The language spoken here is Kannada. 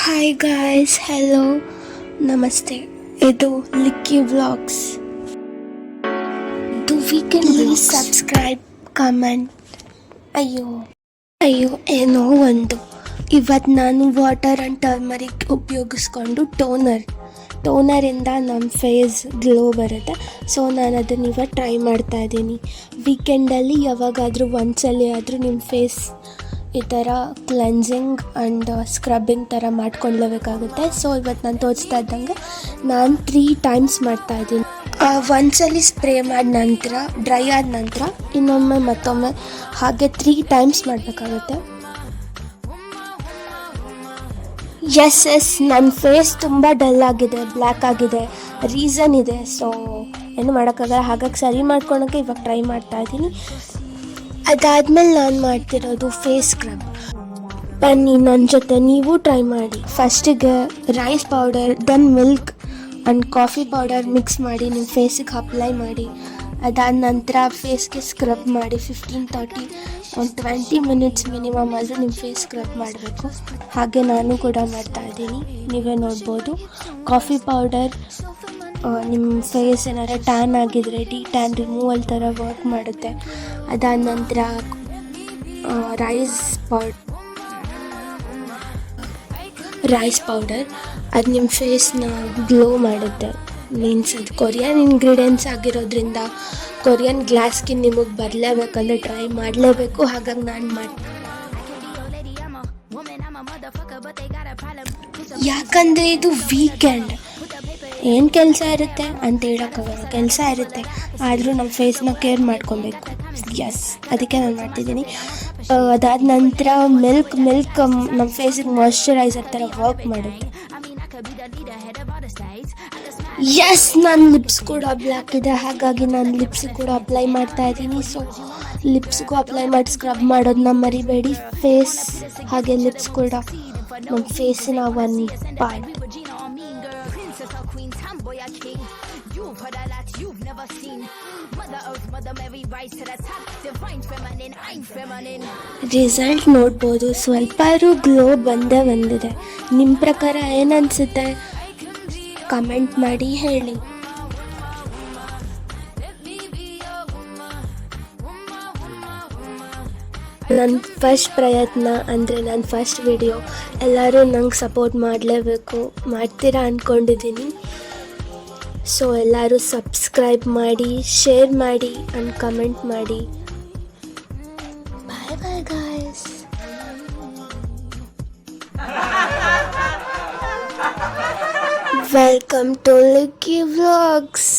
ಹಾಯ್ ಗಾಯ್ಸ್, ಹೆಲೋ, ನಮಸ್ತೆ. ಇದು Likki vlogs. Do weekendly subscribe, comment. ಅಯ್ಯೋ ಏನೋ ಒಂದು. ಇವತ್ತು ನಾನು ವಾಟರ್ ಆ್ಯಂಡ್ ಟರ್ಮರಿಕ್ ಉಪಯೋಗಿಸ್ಕೊಂಡು ಟೋನರಿಂದ ನಮ್ಮ ಫೇಸ್ ಗ್ಲೋ ಬರುತ್ತೆ. ಸೊ ನಾನು ಅದನ್ನು ಇವತ್ತು ಟ್ರೈ ಮಾಡ್ತಾಯಿದ್ದೀನಿ. ವೀಕೆಂಡಲ್ಲಿ ಯಾವಾಗಾದರೂ ಒಂದ್ಸಲ ಆದರೂ ನಿಮ್ಮ ಫೇಸ್ ಈ ಥರ ಕ್ಲೆನ್ಸಿಂಗ್ ಆ್ಯಂಡ್ ಸ್ಕ್ರಬ್ಬಿಂಗ್ ಥರ ಮಾಡ್ಕೊಳ್ಳೇಬೇಕಾಗುತ್ತೆ. ಸೊ ಇವತ್ತು ನಾನು ತೋರಿಸ್ತಾ ಇದ್ದಂಗೆ ನಾನು 3 ಟೈಮ್ಸ್ ಮಾಡ್ತಾಯಿದ್ದೀನಿ. ಒಂದ್ಸಲಿ ಸ್ಪ್ರೇ ಮಾಡಿದ ನಂತರ, ಡ್ರೈ ಆದ ನಂತರ ಇನ್ನೊಮ್ಮೆ ಮತ್ತೊಮ್ಮೆ ಹಾಗೆ 3 ಟೈಮ್ಸ್ ಮಾಡಬೇಕಾಗುತ್ತೆ. ಎಸ್ ನನ್ನ ಫೇಸ್ ತುಂಬ ಡಲ್ ಆಗಿದೆ, ಬ್ಲ್ಯಾಕ್ ಆಗಿದೆ. ರೀಸನ್ ಇದೆ, ಸೊ ಏನು ಮಾಡೋಕ್ಕಾಗಲ್ಲ. ಹಾಗಾಗಿ ಸರಿ ಮಾಡ್ಕೊಳೋಕ್ಕೆ ಇವಾಗ ಟ್ರೈ ಮಾಡ್ತಾಯಿದ್ದೀನಿ. ಅದಾದಮೇಲೆ ನಾನು ಮಾಡ್ತಿರೋದು ಫೇಸ್ ಸ್ಕ್ರಬ್. ಬನ್ನಿ ನನ್ನ ಜೊತೆ ನೀವು ಟ್ರೈ ಮಾಡಿ. ಫಸ್ಟಿಗೆ rice powder, then milk and coffee powder mix ಮಾಡಿ ನಿಮ್ಮ ಫೇಸಿಗೆ ಅಪ್ಲೈ ಮಾಡಿ. ಅದಾದ ನಂತರ ಫೇಸ್ಗೆ ಸ್ಕ್ರಬ್ ಮಾಡಿ 15-20 ಮಿನಿಟ್ಸ್ ಮಿನಿಮಮ್ ಆದರೂ ನಿಮ್ಮ ಫೇಸ್ ಸ್ಕ್ರಬ್ ಮಾಡಬೇಕು. ಹಾಗೆ ನಾನು ಕೂಡ ಮಾಡ್ತಾಯಿದ್ದೀನಿ, ನೀವೇ ನೋಡ್ಬೋದು. ಕಾಫಿ ಪೌಡರ್ ನಿಮ್ಮ ಫೇಸ್ ಏನಾರ ಟ್ಯಾನ್ ಆಗಿದ್ರೆ ಟ್ಯಾನ್ ರಿಮೂವಲ್ ಥರ ವರ್ಕ್ ಮಾಡುತ್ತೆ. ಅದಾದ ನಂತರ ರೈಸ್ ಪೌಡರ್ ಅದು ನಿಮ್ಮ ಫೇಸ್ನ ಗ್ಲೋ ಮಾಡುತ್ತೆ. ಮೀನ್ಸ್ ಅದು ಕೊರಿಯನ್ ಇಂಗ್ರೀಡಿಯೆಂಟ್ಸ್ ಆಗಿರೋದ್ರಿಂದ ಕೊರಿಯನ್ ಗ್ಲಾಸ್ ಸ್ಕಿನ್ ನಿಮಗೆ ಬರಲೇಬೇಕಂದ್ರೆ ಟ್ರೈ ಮಾಡಲೇಬೇಕು. ಹಾಗಾಗಿ ನಾನು ಯಾಕಂದರೆ ಇದು ವೀಕೆಂಡ್, ಏನು ಕೆಲಸ ಇರುತ್ತೆ ಅಂತ ಹೇಳೋಕ್ಕಾಗಲ್ಲ, ಕೆಲಸ ಇರುತ್ತೆ. ಆದರೂ ನಮ್ಮ ಫೇಸ್ನ ಕೇರ್ ಮಾಡ್ಕೊಬೇಕು. ಅದಕ್ಕೆ ನಾನು ಮಾಡ್ತಿದ್ದೀನಿ. ಅದಾದ ನಂತರ ಮಿಲ್ಕ್ ನಮ್ಮ ಫೇಸಿಗೆ ಮಾಯ್ಶ್ಚರೈಸರ್ ಥರ ವರ್ಕ್ ಮಾಡುತ್ತೆ. ನನ್ನ ಲಿಪ್ಸ್ ಕೂಡ ಬ್ಲ್ಯಾಕ್ ಇದೆ, ಹಾಗಾಗಿ ನಾನು ಲಿಪ್ಸಿಗೆ ಕೂಡ ಅಪ್ಲೈ ಮಾಡ್ತಾಯಿದ್ದೀನಿ. ಸೊ ಲಿಪ್ಸ್ಗೂ ಅಪ್ಲೈ ಮಾಡಿ ಸ್ಕ್ರಬ್ ಮಾಡೋದನ್ನ ಮರಿಬೇಡಿ. ಫೇಸ್ ಹಾಗೆ ಲಿಪ್ಸ್ ಕೂಡ ನಮ್ಮ ಫೇಸಿನ ಒಂದು ಪಾರ್ಟ್. ರಿಸಲ್ಟ್ ನೋಡ್ಬೋದು, ಸ್ವಲ್ಪ ಗ್ಲೋ ಬಂದಿದೆ. ನಿಮ್ಮ ಪ್ರಕಾರ ಏನನ್ಸುತ್ತೆ ಕಮೆಂಟ್ ಮಾಡಿ ಹೇಳಿ. ನನ್ನ ಫಸ್ಟ್ ಪ್ರಯತ್ನ ಅಂದರೆ ನನ್ನ ಫಸ್ಟ್ ವಿಡಿಯೋ. ಎಲ್ಲರೂ ನಂಗೆ ಸಪೋರ್ಟ್ ಮಾಡಲೇಬೇಕು, ಮಾಡ್ತೀರಾ ಅಂದ್ಕೊಂಡಿದ್ದೀನಿ. ಸೊ ಎಲ್ಲರೂ ಸಬ್ಸ್ಕ್ರೈಬ್ ಮಾಡಿ, ಶೇರ್ ಮಾಡಿ ಆ್ಯಂಡ್ ಕಮೆಂಟ್ ಮಾಡಿ. Bye guys. Welcome to Likki vlogs.